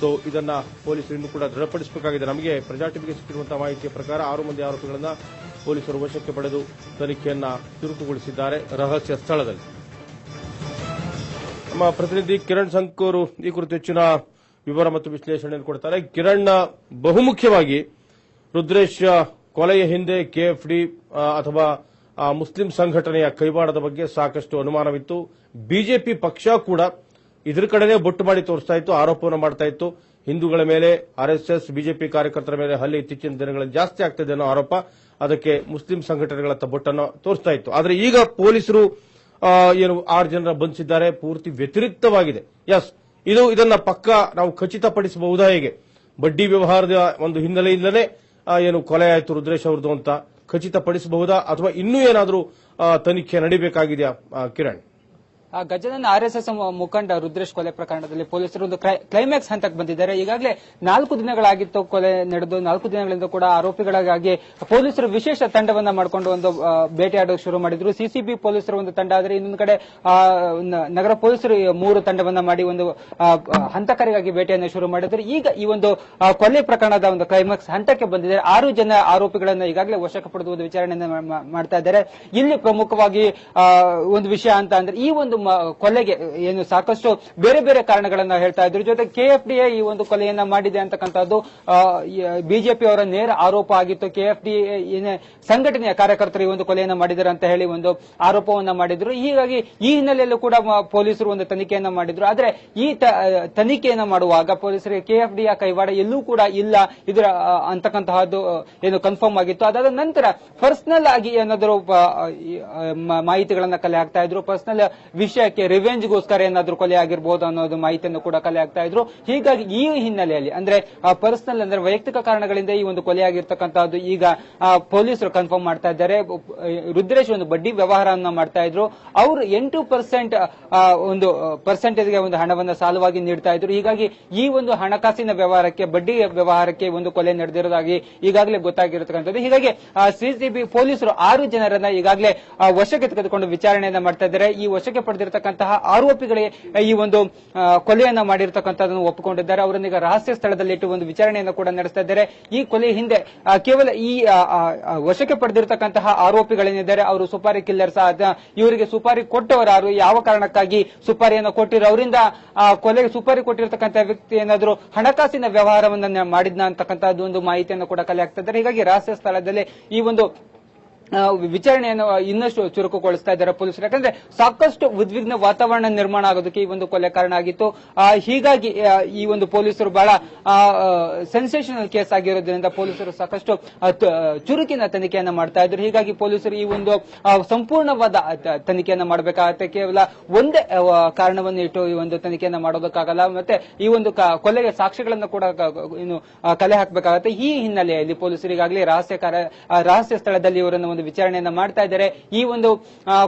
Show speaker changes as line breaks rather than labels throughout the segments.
So ಇದನ್ನ ಪೊಲೀಸರು ಇನ್ನೂ ಕೂಡ ದೃಢಪಡಿಸಬೇಕಾಗಿದೆ. ನಮಗೆ ಪ್ರಜಾ ಟಿವಿಗೆ ಸಿಕ್ಕಿರುವಂತಹ ಮಾಹಿತಿಯ ಪ್ರಕಾರ 6 ಮಂದಿ ಆರೋಪಿಗಳನ್ನ ಪೊಲೀಸರು ವಶಕ್ಕೆ ಪಡೆದು ತನಿಖೆಯನ್ನ ಚುರುಕುಗೊಳಿಸಿದ್ದಾರೆ ರಹಸ್ಯ ಸ್ಥಳದಲ್ಲಿ. ನಮ್ಮ ಪ್ರತಿನಿಧಿ ಕಿರಣ್ ಸಂಕೂರು ಈ ಕುರಿತು ಹೆಚ್ಚಿನ ವಿವರ ಮತ್ತು ವಿಶ್ಲೇಷಣೆಯನ್ನು ಕೊಡ್ತಾರೆ. ಕಿರಣ್, ಬಹುಮುಖ್ಯವಾಗಿ ರುದ್ರೇಶ್ ಕೊಲೆಯ ಹಿಂದೆ ಕೆಎಫ್ಡಿ ಅಥವಾ ಮುಸ್ಲಿಂ ಸಂಘಟನೆಯ ಕೈವಾಡದ ಬಗ್ಗೆ ಸಾಕಷ್ಟು ಅನುಮಾನವಿತ್ತು. ಬಿಜೆಪಿ ಪಕ್ಷ ಕೂಡ ಇದ್ರ ಕಡೆನೇ ಬೊಟ್ಟು ಮಾಡಿ ತೋರಿಸ್ತಾ ಇತ್ತು, ಆರೋಪವನ್ನು ಮಾಡ್ತಾ ಇತ್ತು. ಹಿಂದೂಗಳ ಮೇಲೆ ಆರ್ಎಸ್ಎಸ್ ಬಿಜೆಪಿ ಕಾರ್ಯಕರ್ತರ ಮೇಲೆ ಹಲ್ಲೆ ಇತ್ತೀಚಿನ ದಿನಗಳಲ್ಲಿ ಜಾಸ್ತಿ ಆಗ್ತಿದೆ ಅನ್ನೋ ಆರೋಪ, ಅದಕ್ಕೆ ಮುಸ್ಲಿಂ ಸಂಘಟನೆಗಳತ್ತ ಬೊಟ್ಟನ್ನು ತೋರಿಸ್ತಾ ಇತ್ತು. ಆದರೆ ಈಗ ಪೊಲೀಸರು ಏನು 6 ಜನರ ಬಂಧಿಸಿದ್ದಾರೆ, ಪೂರ್ತಿ ವ್ಯತಿರಿಕ್ತವಾಗಿದೆ. ಇದನ್ನ ಪಕ್ಕ ನಾವು ಖಚಿತಪಡಿಸಬಹುದಾ? ಹೇಗೆ ಬಡ್ಡಿ ವ್ಯವಹಾರದ ಒಂದು ಹಿನ್ನೆಲೆಯಿಂದಲೇ ಏನು ಕೊಲೆ ಆಯಿತು ರುದ್ರೇಶ್ ಅವರದು ಅಂತ ಖಚಿತಪಡಿಸಬಹುದಾ, ಅಥವಾ ಇನ್ನೂ ಏನಾದರೂ ತನಿಖೆ ನಡೀಬೇಕಾಗಿದೆಯಾ ಕಿರಣ್?
ಗಜಾನನ್ ಆರ್ಎಸ್ಎಸ್ ಮುಖಂಡ ರುದ್ರೇಶ್ ಕೊಲೆ ಪ್ರಕರಣದಲ್ಲಿ ಪೊಲೀಸರು ಒಂದು ಕ್ಲೈಮ್ಯಾಕ್ಸ್ ಹಂತಕ್ಕೆ ಬಂದಿದ್ದಾರೆ. ಈಗಾಗಲೇ 4 ದಿನಗಳಾಗಿತ್ತು ಕೊಲೆ ನಡೆದು. 4 ದಿನಗಳಿಂದ ಕೂಡ ಆರೋಪಿಗಳಿಗಾಗಿ ಪೊಲೀಸರು ವಿಶೇಷ ತಂಡವನ್ನ ಮಾಡಿಕೊಂಡು ಒಂದು ಬೇಟೆಯಾಡೋಕೆ ಶುರು ಮಾಡಿದ್ರು. ಸಿಸಿಬಿ ಪೊಲೀಸರು ಒಂದು ತಂಡ ಆದರೆ, ಇನ್ನೊಂದು ಕಡೆ ನಗರ ಪೊಲೀಸರು 3 ತಂಡವನ್ನ ಮಾಡಿ ಒಂದು ಹಂತಕರಿಗಾಗಿ ಬೇಟೆಯನ್ನು ಶುರು ಮಾಡಿದ್ರು. ಈಗ ಈ ಒಂದು ಕೊಲೆ ಪ್ರಕರಣದ ಒಂದು ಕ್ಲೈಮ್ಯಾಕ್ಸ್ ಹಂತಕ್ಕೆ ಬಂದಿದೆ. 6 ಜನ ಆರೋಪಿಗಳನ್ನ ಈಗಾಗಲೇ ವಶಕ್ಕೆ ಪಡೆದು ಒಂದು ವಿಚಾರಣೆಯನ್ನು ಮಾಡ್ತಾ ಇದ್ದಾರೆ. ಇಲ್ಲಿ ಪ್ರಮುಖವಾಗಿ ಒಂದು ವಿಷಯ ಅಂತ ಅಂದ್ರೆ, ಈ ಒಂದು ಕೊಲೆಗೆ ಏನು ಸಾಕಷ್ಟು ಬೇರೆ ಬೇರೆ ಕಾರಣಗಳನ್ನ ಹೇಳ್ತಾ ಇದ್ರು. ಜೊತೆ ಕೆಎಫ್ಡಿಎ ಈ ಒಂದು ಕೊಲೆಯನ್ನ ಮಾಡಿದೆ ಅಂತಕ್ಕಂಥದ್ದು ಬಿಜೆಪಿ ಅವರ ನೇರ ಆರೋಪ ಆಗಿತ್ತು. ಕೆಎಫ್ಡಿಎ ಸಂಘಟನೆಯ ಕಾರ್ಯಕರ್ತರು ಈ ಒಂದು ಕೊಲೆಯನ್ನ ಮಾಡಿದ್ದಾರೆ ಅಂತ ಹೇಳಿ ಒಂದು ಆರೋಪವನ್ನ ಮಾಡಿದ್ರು. ಹೀಗಾಗಿ ಈ ಹಿನ್ನೆಲೆಯಲ್ಲೂ ಕೂಡ ಪೊಲೀಸರು ಒಂದು ತನಿಖೆಯನ್ನ ಮಾಡಿದ್ರು. ಆದ್ರೆ ಈ ತನಿಖೆಯನ್ನ ಮಾಡುವಾಗ ಪೊಲೀಸರಿಗೆ ಕೆಎಫ್ಡಿಎ ಕೈವಾಡ ಎಲ್ಲೂ ಕೂಡ ಇಲ್ಲ ಇದರ ಅಂತಕ್ಕಂತಹದ್ದು ಏನು ಕನ್ಫರ್ಮ್ ಆಗಿತ್ತು. ಅದಾದ ನಂತರ ಪರ್ಸನಲ್ ಆಗಿ ಏನಾದರೂ ಮಾಹಿತಿಗಳನ್ನ ಕಲೆ ಹಾಕ್ತಾ ಇದ್ರು. ಪರ್ಸನಲ್ ವಿಷಯಕ್ಕೆ ರಿವೆಂಜ್ಗೋಸ್ಕರ ಏನಾದ್ರೂ ಕೊಲೆ ಆಗಿರಬಹುದು ಅನ್ನೋದು ಮಾಹಿತಿಯನ್ನು ಕೂಡ ಕಲೆ ಆಗ್ತಾ ಇದ್ರು. ಹೀಗಾಗಿ ಈ ಹಿನ್ನೆಲೆಯಲ್ಲಿ ಅಂದ್ರೆ ಪರ್ಸನಲ್ ಅಂದ್ರೆ ವೈಯಕ್ತಿಕ ಕಾರಣಗಳಿಂದ ಈ ಒಂದು ಕೊಲೆ ಆಗಿರ್ತಕ್ಕಂಥದ್ದು ಈಗ ಪೊಲೀಸರು ಕನ್ಫರ್ಮ್ ಮಾಡ್ತಾ ಇದ್ದಾರೆ. ರುದ್ರೇಶ್ ಒಂದು ಬಡ್ಡಿ ವ್ಯವಹಾರವನ್ನ ಮಾಡ್ತಾ ಇದ್ರು. ಅವರು 8% ಒಂದು ಪರ್ಸೆಂಟೇಜ್ಗೆ ಒಂದು ಹಣವನ್ನ ಸಾಲವಾಗಿ ನೀಡ್ತಾ ಇದ್ರು. ಹೀಗಾಗಿ ಈ ಒಂದು ಹಣಕಾಸಿನ ವ್ಯವಹಾರಕ್ಕೆ, ಬಡ್ಡಿ ವ್ಯವಹಾರಕ್ಕೆ ಒಂದು ಕೊಲೆ ನಡೆದಿರೋದಾಗಿ ಈಗಾಗಲೇ ಗೊತ್ತಾಗಿರತಕ್ಕಂಥದ್ದು. ಹೀಗಾಗಿ ಸಿಸಿಬಿ ಪೊಲೀಸರು 6 ಜನರನ್ನ ಈಗಾಗಲೇ ವಶಕ್ಕೆ ತೆಗೆದುಕೊಂಡು ವಿಚಾರಣೆಯನ್ನ ಮಾಡ್ತಾ ಇದ್ದಾರೆ. ಈ ವಶಕ್ಕೆ ಪಡೆದಿರತಕ್ಕಂತಹ ಆರೋಪಿಗಳೇ ಈ ಒಂದು ಕೊಲೆಯನ್ನ ಮಾಡಿರ್ತಕ್ಕಂಥದ್ದನ್ನು ಒಪ್ಪಿಕೊಂಡಿದ್ದಾರೆ. ಅವರನ್ನೀಗ ರಹಸ್ಯ ಸ್ಥಳದಲ್ಲಿ ಇಟ್ಟು ಒಂದು ವಿಚಾರಣೆಯನ್ನು ಕೂಡ ನಡೆಸ್ತಾ ಇದ್ದಾರೆ. ಈ ಕೊಲೆ ಹಿಂದೆ ಕೇವಲ ಈ ವಶಕ್ಕೆ ಪಡೆದಿರತಕ್ಕಂತಹ ಆರೋಪಿಗಳೇನಿದ್ದಾರೆ ಅವರು ಸುಪಾರಿ ಕಿಲ್ಲರ್ಸ್, ಇವರಿಗೆ ಸುಪಾರಿ ಕೊಟ್ಟವರಾರು, ಯಾವ ಕಾರಣಕ್ಕಾಗಿ ಸುಪಾರಿಯನ್ನು ಕೊಟ್ಟಿರೋ, ಅವರಿಂದ ಕೊಲೆಗೆ ಸುಪಾರಿ ಕೊಟ್ಟಿರತಕ್ಕಂತಹ ವ್ಯಕ್ತಿ ಏನಾದರೂ ಹಣಕಾಸಿನ ವ್ಯವಹಾರವನ್ನ ಮಾಡಿದ್ನ ಅಂತಕ್ಕಂಥದ್ದು ಒಂದು ಮಾಹಿತಿಯನ್ನು ಕೂಡ ಕಲೆ ಆಗ್ತಾ ಇದ್ದಾರೆ. ಹೀಗಾಗಿ ರಹಸ್ಯ ಸ್ಥಳದಲ್ಲಿ ಈ ಒಂದು ವಿಚಾರಣೆಯನ್ನು ಇನ್ನಷ್ಟು ಚುರುಕುಗೊಳಿಸ್ತಾ ಇದ್ದಾರೆ ಪೊಲೀಸರು. ಯಾಕಂದ್ರೆ ಸಾಕಷ್ಟು ಉದ್ವಿಗ್ನ ವಾತಾವರಣ ನಿರ್ಮಾಣ ಆಗೋದಕ್ಕೆ ಈ ಒಂದು ಕೊಲೆ ಕಾರಣ ಆಗಿತ್ತು. ಹೀಗಾಗಿ ಈ ಒಂದು ಪೊಲೀಸರು ಬಹಳ ಸೆನ್ಸೇಷನಲ್ ಕೇಸ್ ಆಗಿರೋದ್ರಿಂದ ಪೊಲೀಸರು ಸಾಕಷ್ಟು ಚುರುಕಿನ ತನಿಖೆಯನ್ನ ಮಾಡ್ತಾ ಇದ್ರು. ಹೀಗಾಗಿ ಪೊಲೀಸರು ಈ ಒಂದು ಸಂಪೂರ್ಣವಾದ ತನಿಖೆಯನ್ನ ಮಾಡಬೇಕಾಗತ್ತೆ. ಕೇವಲ ಒಂದೇ ಕಾರಣವನ್ನು ಇಟ್ಟು ಈ ಒಂದು ತನಿಖೆಯನ್ನ ಮಾಡೋದಕ್ಕಾಗಲ್ಲ. ಮತ್ತೆ ಈ ಒಂದು ಕೊಲೆಗೆ ಸಾಕ್ಷ್ಯಗಳನ್ನು ಕೂಡ ಇನ್ನು ಕಲೆ ಹಾಕಬೇಕಾಗತ್ತೆ. ಈ ಹಿನ್ನೆಲೆಯಲ್ಲಿ ಪೊಲೀಸರು ಈಗಾಗಲೇ ರಹಸ್ಯ ಸ್ಥಳದಲ್ಲಿ ಇವರನ್ನು ಒಂದು ವಿಚಾರಣೆಯನ್ನ ಮಾಡ್ತಾ ಇದ್ದಾರೆ. ಈ ಒಂದು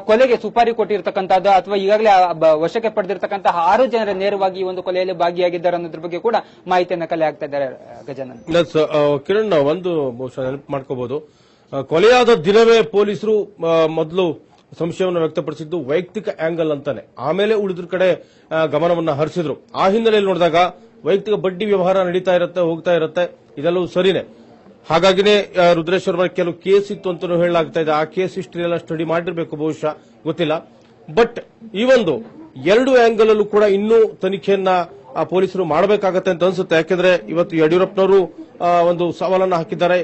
ಕೊಲೆಗೆ ಸುಪಾರಿ ಕೊಟ್ಟಿರ್ತಕ್ಕಂಥದ್ದು ಅಥವಾ ಈಗಾಗಲೇ ವಶಕ್ಕೆ ಪಡೆದಿರತಕ್ಕಂತಹ 6 ಜನರ ನೇರವಾಗಿ ಈ ಒಂದು ಕೊಲೆಯಲ್ಲಿ ಭಾಗಿಯಾಗಿದ್ದಾರೆ ಅನ್ನೋದ್ರ ಬಗ್ಗೆ ಕೂಡ ಮಾಹಿತಿಯನ್ನ ಕಲೆ ಹಾಕ್ತಾ ಇದ್ದಾರೆ. ಗಜಾನನ್,
ಕಿರಣ್, ಒಂದು ನೆನಪು ಮಾಡ್ಕೋಬಹುದು, ಕೊಲೆಯಾದ ದಿನವೇ ಪೊಲೀಸರು ಮೊದಲು ಸಂಶಯವನ್ನು ವ್ಯಕ್ತಪಡಿಸಿದ್ದು ವೈಯಕ್ತಿಕ ಆಂಗಲ್ ಅಂತಾನೆ, ಆಮೇಲೆ ಉಳಿದ್ರ ಕಡೆ ಗಮನವನ್ನ ಹರಿಸಿದ್ರು. ಆ ಹಿನ್ನೆಲೆಯಲ್ಲಿ ನೋಡಿದಾಗ ವೈಯಕ್ತಿಕ ಬಡ್ಡಿ ವ್ಯವಹಾರ ನಡೀತಾ ಇರುತ್ತೆ, ಹೋಗ್ತಾ ಇರುತ್ತೆ, ಇದೆಲ್ಲವೂ ಸರಿನೇ. ಹಾಗಾಗಿನೇ ರುದ್ರೇಶ್ ಅವರ ಕೆಲವು ಕೇಸ್ ಇತ್ತು ಅಂತ ಹೇಳಲಾಗ್ತಾ ಇದೆ. ಆ ಕೇಸ್ ಹಿಸ್ಟ್ರಿ ಎಲ್ಲ ಸ್ಟಡಿ ಮಾಡಿರಬೇಕು, ಬಹುಶಃ ಗೊತ್ತಿಲ್ಲ. ಬಟ್ ಈ ಒಂದು 2 ಆಂಗಲ್ ಅಲ್ಲೂ ಕೂಡ ಇನ್ನೂ ತನಿಖೆಯನ್ನ ಪೊಲೀಸರು ಮಾಡಬೇಕಾಗತ್ತೆ ಅಂತ ಅನ್ಸುತ್ತೆ. ಯಾಕೆಂದ್ರೆ ಇವತ್ತು ಯಡಿಯೂರಪ್ಪನವರು ಒಂದು ಸವಾಲನ್ನ ಹಾಕಿದ್ದಾರೆ.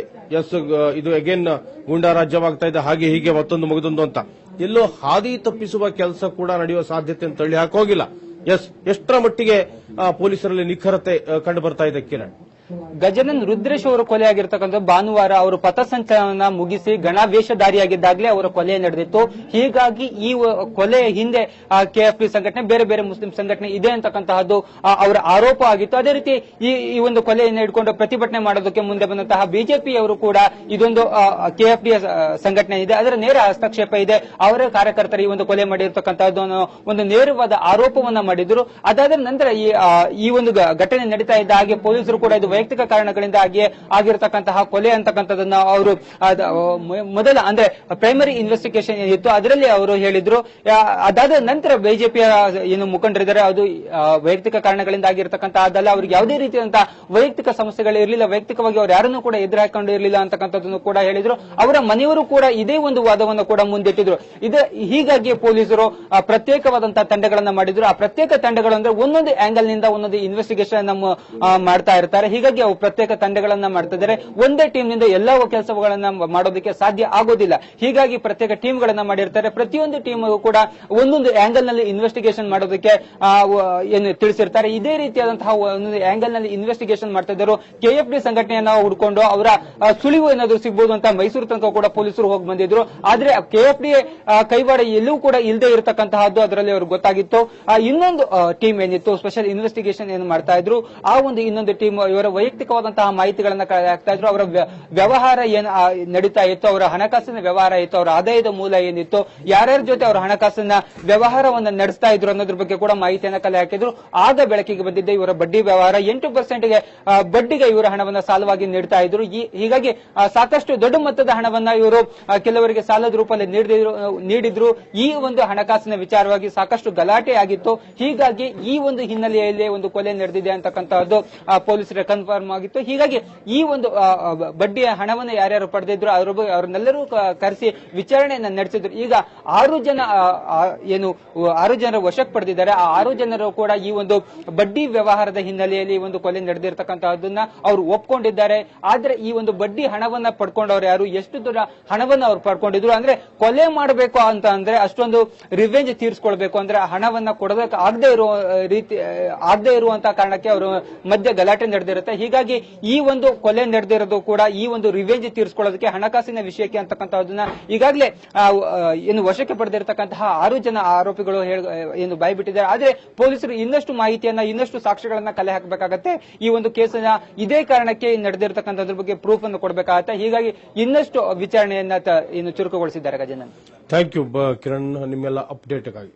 ಇದು ಅಗೇನ್ ಗೂಂಡಾ ರಾಜ್ಯವಾಗ್ತಾ ಇದೆ, ಹಾಗೆ ಹೀಗೆ ಮತ್ತೊಂದು ಮಗದೊಂದು ಅಂತ. ಎಲ್ಲೋ ಹಾದಿ ತಪ್ಪಿಸುವ ಕೆಲಸ ಕೂಡ ನಡೆಯುವ ಸಾಧ್ಯತೆ ಅಂತ ತಳ್ಳಿ ಹಾಕೋಗಿಲ್ಲ. ಎಷ್ಟರ ಮಟ್ಟಿಗೆ ಪೊಲೀಸರಲ್ಲಿ ನಿಖರತೆ ಕಂಡು ಬರ್ತಾ ಇದೆ ಕಿರಣ್?
ಗಜಾನನ್, ರುದ್ರೇಶ್ ಅವರು ಕೊಲೆಯಾಗಿರ್ತಕ್ಕಂಥ ಭಾನುವಾರ ಅವರು ಪಥಸಂಚಲನ ಮುಗಿಸಿ ಗಣವೇಷಧಾರಿಯಾಗಿದ್ದಾಗಲೇ ಅವರ ಕೊಲೆ ನಡೆದಿತ್ತು. ಹೀಗಾಗಿ ಈ ಕೊಲೆಯ ಹಿಂದೆ ಕೆಎಫ್ಡಿ ಸಂಘಟನೆ, ಬೇರೆ ಬೇರೆ ಮುಸ್ಲಿಂ ಸಂಘಟನೆ ಇದೆ ಅಂತಕ್ಕಂತಹದ್ದು ಅವರ ಆರೋಪ ಆಗಿತ್ತು. ಅದೇ ರೀತಿ ಈ ಒಂದು ಕೊಲೆಯನ್ನು ಇಟ್ಕೊಂಡು ಪ್ರತಿಭಟನೆ ಮಾಡೋದಕ್ಕೆ ಮುಂದೆ ಬಂದಂತಹ ಬಿಜೆಪಿಯವರು ಕೂಡ ಇದೊಂದು ಕೆಎಫ್ಡಿ ಸಂಘಟನೆ ಇದೆ, ಅದರ ನೇರ ಹಸ್ತಕ್ಷೇಪ ಇದೆ, ಅವರ ಕಾರ್ಯಕರ್ತರು ಈ ಒಂದು ಕೊಲೆ ಮಾಡಿರ್ತಕ್ಕಂತಹದ್ದು ಒಂದು ನೇರವಾದ ಆರೋಪವನ್ನ ಮಾಡಿದ್ರು. ಅದಾದ ನಂತರ ಈ ಒಂದು ಘಟನೆ ನಡೀತಾ ಇದ್ದ ಹಾಗೆ ಪೊಲೀಸರು ಕೂಡ ಇದು ವೈಯಕ್ತಿಕ ಕಾರಣಗಳಿಂದ ಆಗಿರತಕ್ಕಂತಹ ಕೊಲೆ ಅಂತಕ್ಕಂಥದನ್ನ ಅವರು ಮೊದಲ ಅಂದ್ರೆ ಪ್ರೈಮರಿ ಇನ್ವೆಸ್ಟಿಗೇಷನ್ ಏನಿತ್ತು ಅದರಲ್ಲಿ ಅವರು ಹೇಳಿದ್ರು. ಅದಾದ ನಂತರ ಬಿಜೆಪಿಯ ಏನು ಮುಖಂಡರಿದ್ದಾರೆ ಅದು ವೈಯಕ್ತಿಕ ಕಾರಣಗಳಿಂದ ಆಗಿರತಕ್ಕಂತಹದ್ದಲ್ಲ, ಅವ್ರಿಗೆ ಯಾವುದೇ ರೀತಿಯಾದಂತಹ ವೈಯಕ್ತಿಕ ಸಮಸ್ಯೆಗಳು ಇರಲಿಲ್ಲ, ವೈಯಕ್ತಿಕವಾಗಿ ಅವ್ರು ಯಾರನ್ನೂ ಕೂಡ ಎದುರು ಹಾಕೊಂಡು ಇರಲಿಲ್ಲ ಅಂತಕ್ಕಂಥದ್ದನ್ನು ಕೂಡ ಹೇಳಿದ್ರು. ಅವರ ಮನೆಯವರು ಕೂಡ ಇದೇ ಒಂದು ವಾದವನ್ನು ಕೂಡ ಮುಂದಿಟ್ಟಿದ್ರು. ಹೀಗಾಗಿ ಪೊಲೀಸರು ಪ್ರತ್ಯೇಕವಾದಂತಹ ತಂಡಗಳನ್ನ ಮಾಡಿದ್ರು. ಆ ಪ್ರತ್ಯೇಕ ತಂಡಗಳು ಅಂದ್ರೆ ಒಂದೊಂದು ಆಂಗಲ್ ನಿಂದ ಒಂದೊಂದು ಇನ್ವೆಸ್ಟಿಗೇಷನ್ ಮಾಡ್ತಾ ಇರ್ತಾರೆ. ಹೀಗಾಗಿ ಅವು ಪ್ರತ್ಯೇಕ ತಂಡಗಳನ್ನ ಮಾಡ್ತಾ ಇದ್ದಾರೆ. ಒಂದೇ ಟೀಮ್ ನಿಂದ ಎಲ್ಲಾ ಕೆಲಸಗಳನ್ನ ಮಾಡೋದಕ್ಕೆ ಸಾಧ್ಯ ಆಗೋದಿಲ್ಲ. ಹೀಗಾಗಿ ಪ್ರತ್ಯೇಕ ಟೀಮ್ ಗಳನ್ನ ಮಾಡಿರ್ತಾರೆ. ಪ್ರತಿಯೊಂದು ಟೀಮ್ ಕೂಡ ಒಂದೊಂದು ಆಂಗಲ್ ನಲ್ಲಿ ಇನ್ವೆಸ್ಟಿಗೇಷನ್ ಮಾಡೋದಕ್ಕೆ ಏನು ತಿಳಿಸಿರ್ತಾರೆ. ಇದೇ ರೀತಿಯಾದಂತಹ ಒಂದೊಂದು ಆಂಗಲ್ ನಲ್ಲಿ ಇನ್ವೆಸ್ಟಿಗೇಷನ್ ಮಾಡ್ತಾ ಇದ್ದರು. ಕೆಎಫ್ಡಿ ಸಂಘಟನೆಯನ್ನ ಹುಡ್ಕೊಂಡು ಅವರ ಸುಳಿವು ಏನಾದ್ರು ಸಿಗಬಹುದು ಅಂತ ಮೈಸೂರು ತನಕ ಕೂಡ ಪೊಲೀಸರು ಹೋಗಿ ಬಂದಿದ್ರು. ಆದ್ರೆ ಕೆಎಫ್ಡಿ ಕೈವಾಡ ಎಲ್ಲೂ ಕೂಡ ಇಲ್ಲದೆ ಇರತಕ್ಕಂತಹದ್ದು ಅದರಲ್ಲಿ ಅವ್ರಿಗೆ ಗೊತ್ತಾಗಿತ್ತು. ಇನ್ನೊಂದು ಟೀಮ್ ಏನಿತ್ತು ಸ್ಪೆಷಲ್ ಇನ್ವೆಸ್ಟಿಗೇಷನ್ ಏನು ಮಾಡ್ತಾ ಇದ್ರು, ಆ ಒಂದು ಇನ್ನೊಂದು ಟೀಮ್ ಇವರ ವೈಯಕ್ತಿಕವಾದಂತಹ ಮಾಹಿತಿಗಳನ್ನ ಹಾಕ್ತಾ ಇದ್ರು. ಅವರ ವ್ಯವಹಾರ ಏನು ನಡೀತಾ ಇತ್ತು, ಅವರ ಹಣಕಾಸಿನ ವ್ಯವಹಾರ ಇತ್ತು, ಅವರ ಆದಾಯದ ಮೂಲ ಏನಿತ್ತು, ಯಾರ್ಯಾರ ಜೊತೆ ಅವರ ಹಣಕಾಸಿನ ವ್ಯವಹಾರವನ್ನ ನಡೆಸ್ತಾ ಇದ್ರು ಅನ್ನೋದ್ರ ಬಗ್ಗೆ ಕೂಡ ಮಾಹಿತಿಯನ್ನ ಕಲೆ ಹಾಕಿದ್ರು. ಆಗ ಬೆಳಕಿಗೆ ಬಂದಿದ್ದೆ ಇವರ ಬಡ್ಡಿ ವ್ಯವಹಾರ. 8% ಬಡ್ಡಿಗೆ ಇವರ ಹಣವನ್ನ ಸಾಲವಾಗಿ ನೀಡ್ತಾ ಇದ್ರು. ಹೀಗಾಗಿ ಸಾಕಷ್ಟು ದೊಡ್ಡ ಮೊತ್ತದ ಹಣವನ್ನ ಇವರು ಕೆಲವರಿಗೆ ಸಾಲದ ರೂಪದಲ್ಲಿ ನೀಡಿದ್ರು. ಈ ಒಂದು ಹಣಕಾಸಿನ ವಿಚಾರವಾಗಿ ಸಾಕಷ್ಟು ಗಲಾಟೆ ಆಗಿತ್ತು. ಹೀಗಾಗಿ ಈ ಒಂದು ಹಿನ್ನೆಲೆಯಲ್ಲಿ ಒಂದು ಕೊಲೆ ನಡೆದಿದೆ ಅಂತಕ್ಕಂಥದ್ದು ಪೊಲೀಸರಿಗೆ ಕನ್ಫರ್ಮ್ ಆಗಿತ್ತು. ಹೀಗಾಗಿ ಈ ಒಂದು ಬಡ್ಡಿಯ ಹಣವನ್ನು ಯಾರ್ಯಾರು ಪಡೆದಿದ್ರು ಅವ್ರನ್ನೆಲ್ಲರೂ ಕರೆಸಿ ವಿಚಾರಣೆಯನ್ನ ನಡೆಸಿದ್ರು. ಈಗ 6 ಜನರ ವಶಕ್ಕೆ ಪಡೆದಿದ್ದಾರೆ. ಆ 6 ಜನರು ಕೂಡ ಈ ಒಂದು ಬಡ್ಡಿ ವ್ಯವಹಾರದ ಹಿನ್ನೆಲೆಯಲ್ಲಿ ಒಂದು ಕೊಲೆ ನಡೆದಿರ್ತಕ್ಕಂತಹದನ್ನ ಅವರು ಒಪ್ಕೊಂಡಿದ್ದಾರೆ. ಆದ್ರೆ ಈ ಒಂದು ಬಡ್ಡಿ ಹಣವನ್ನ ಪಡ್ಕೊಂಡವ್ರು ಯಾರು, ಎಷ್ಟು ದೂರ ಹಣವನ್ನ ಅವ್ರು ಪಡ್ಕೊಂಡಿದ್ರು ಅಂದ್ರೆ ಕೊಲೆ ಮಾಡಬೇಕು ಅಂತ ಅಂದ್ರೆ ಅಷ್ಟೊಂದು ರಿವೆಂಜ್ ತೀರ್ಸ್ಕೊಳ್ಬೇಕು ಅಂದ್ರೆ ಹಣವನ್ನ ಕೊಡೋದಕ್ಕೆ ಆಗದೆ ಇರುವಂತಹ ಕಾರಣಕ್ಕೆ ಅವರು ಮಧ್ಯೆ ಗಲಾಟೆ ನಡೆದಿರುತ್ತೆ. ಹೀಗಾಗಿ ಈ ಒಂದು ಕೊಲೆ ನಡೆದಿರೋದು ಕೂಡ ಈ ಒಂದು ರಿವೆಂಜ್ ತೀರ್ಸ್ಕೊಳ್ಳೋದಕ್ಕೆ ಹಣಕಾಸಿನ ವಿಷಯಕ್ಕೆ ಅಂತಕ್ಕಂಥದ್ದನ್ನ ಈಗಾಗಲೇ ಏನು ವಶಕ್ಕೆ ಪಡೆದಿರತಕ್ಕಂತಹ 6 ಜನ ಆರೋಪಿಗಳು ಏನು ಬಾಯ್ಬಿಟ್ಟಿದ್ದಾರೆ. ಆದ್ರೆ ಪೊಲೀಸರು ಇನ್ನಷ್ಟು ಮಾಹಿತಿಯನ್ನ ಇನ್ನಷ್ಟು ಸಾಕ್ಷ್ಯಗಳನ್ನ ಕಲೆ ಹಾಕಬೇಕಾಗತ್ತೆ. ಈ ಒಂದು ಕೇಸನ್ನ ಇದೇ ಕಾರಣಕ್ಕೆ ನಡೆದಿರತಕ್ಕಂಥದ್ರ ಬಗ್ಗೆ ಪ್ರೂಫ್ ಅನ್ನು ಕೊಡಬೇಕಾಗತ್ತೆ. ಹೀಗಾಗಿ ಇನ್ನಷ್ಟು ವಿಚಾರಣೆಯನ್ನ ಚುರುಕುಗೊಳಿಸಿದ್ದಾರೆ. ಗಜನನ್,
ಥ್ಯಾಂಕ್ ಯು ಕಿರಣ್, ನಿಮ್ಮೆಲ್ಲ ಅಪ್ಡೇಟ್ಗಾಗಿ.